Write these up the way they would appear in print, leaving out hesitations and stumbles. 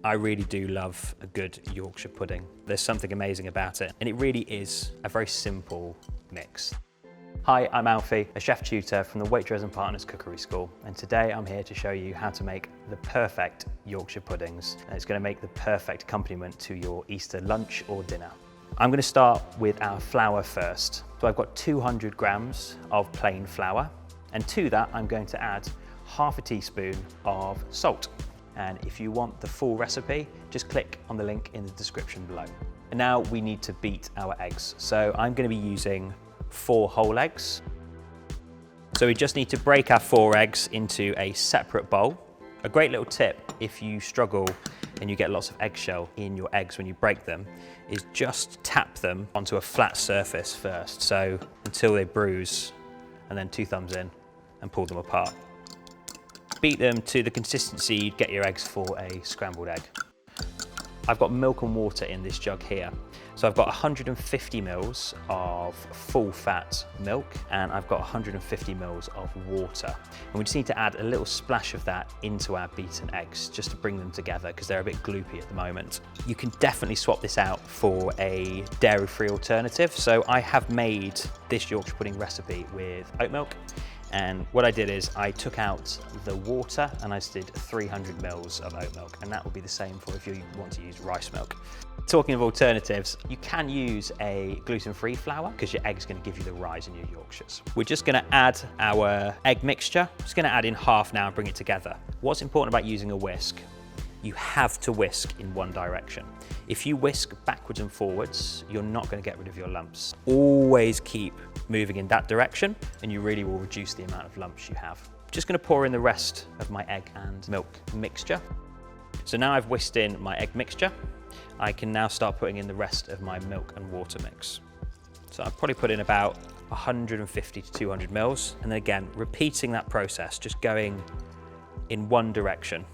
I really do love a good Yorkshire pudding. There's something amazing about it, and it really is a very simple mix. Hi, I'm Alfie, a chef tutor from the Waitrose and Partners Cookery School, and today I'm here to show you how to make the perfect Yorkshire puddings. And it's going to make the perfect accompaniment to your Easter lunch or dinner. I'm going to start with our flour first. So I've got 200 grams of plain flour, and to that I'm going to add half a teaspoon of salt. And if you want the full recipe, just click on the link in the description below. And now we need to beat our eggs. So I'm going to be using 4 whole eggs. So we just need to break our 4 eggs into a separate bowl. A great little tip if you struggle and you get lots of eggshell in your eggs when you break them is just tap them onto a flat surface first. So until they bruise, and then 2 thumbs in and pull them apart. Beat them to the consistency you'd get your eggs for a scrambled egg. I've got milk and water in this jug here. So I've got 150 mils of full fat milk, and I've got 150 mils of water. And we just need to add a little splash of that into our beaten eggs just to bring them together because they're a bit gloopy at the moment. You can definitely swap this out for a dairy-free alternative. So I have made this Yorkshire pudding recipe with oat milk. And what I did is I took out the water and I just did 300 mils of oat milk, and that will be the same for if you want to use rice milk. Talking of alternatives, you can use a gluten-free flour because your egg's going to give you the rise in your Yorkshires. We're just going to add our egg mixture. Just going to add in half now and bring it together. What's important about using a whisk? You have to whisk in one direction. If you whisk backwards and forwards, you're not going to get rid of your lumps. Always keep moving in that direction and you really will reduce the amount of lumps you have. Just going to pour in the rest of my egg and milk mixture. So now I've whisked in my egg mixture, I can now start putting in the rest of my milk and water mix. So I'll probably put in about 150 to 200 mils, and then again, repeating that process, just going in one direction.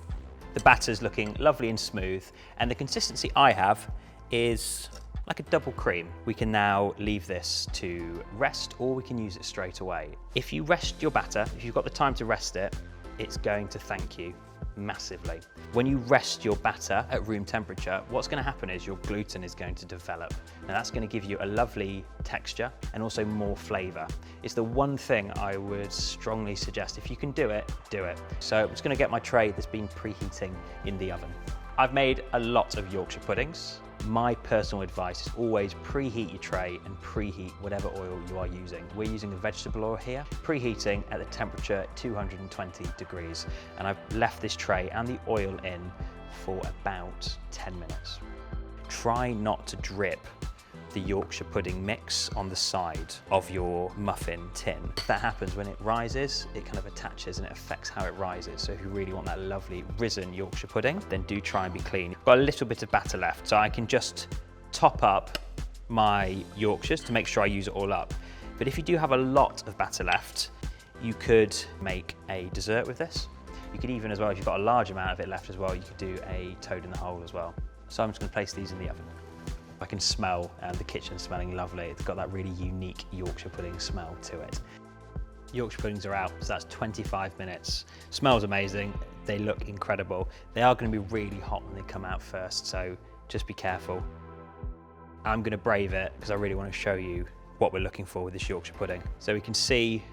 The batter's looking lovely and smooth, and the consistency I have is like a double cream. We can now leave this to rest, or we can use it straight away. If you rest your batter, if you've got the time to rest it, it's going to thank you massively. When you rest your batter at room temperature, what's going to happen is your gluten is going to develop, and that's going to give you a lovely texture and also more flavour. It's the one thing I would strongly suggest. If you can do it, do it. So I'm just going to get my tray that's been preheating in the oven. I've made a lot of Yorkshire puddings. My personal advice is always preheat your tray and preheat whatever oil you are using. We're using a vegetable oil here, preheating at the temperature 220 degrees. And I've left this tray and the oil in for about 10 minutes. Try not to drip the Yorkshire pudding mix on the side of your muffin tin. If that happens, when it rises, it kind of attaches and it affects how it rises. So if you really want that lovely risen Yorkshire pudding, then do try and be clean. I've got a little bit of batter left, so I can just top up my Yorkshires to make sure I use it all up. But if you do have a lot of batter left, you could make a dessert with this. You could even as well, if you've got a large amount of it left as well, you could do a toad in the hole as well. So I'm just gonna place these in the oven. I can smell the kitchen smelling lovely. It's got that really unique Yorkshire pudding smell to it. Yorkshire puddings are out, so that's 25 minutes. Smells amazing, they look incredible. They are going to be really hot when they come out first, so just be careful. I'm going to brave it because I really want to show you what we're looking for with this Yorkshire pudding. So we can see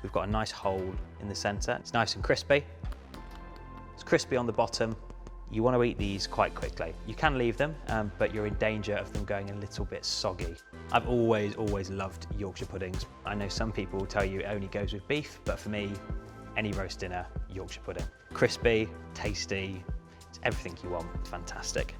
we've got a nice hole in the centre. It's nice and crispy. It's crispy on the bottom. You want to eat these quite quickly. You can leave them, but you're in danger of them going a little bit soggy. I've always loved Yorkshire puddings. I know some people will tell you it only goes with beef, but for me, any roast dinner, Yorkshire pudding. Crispy, tasty, it's everything you want. It's fantastic.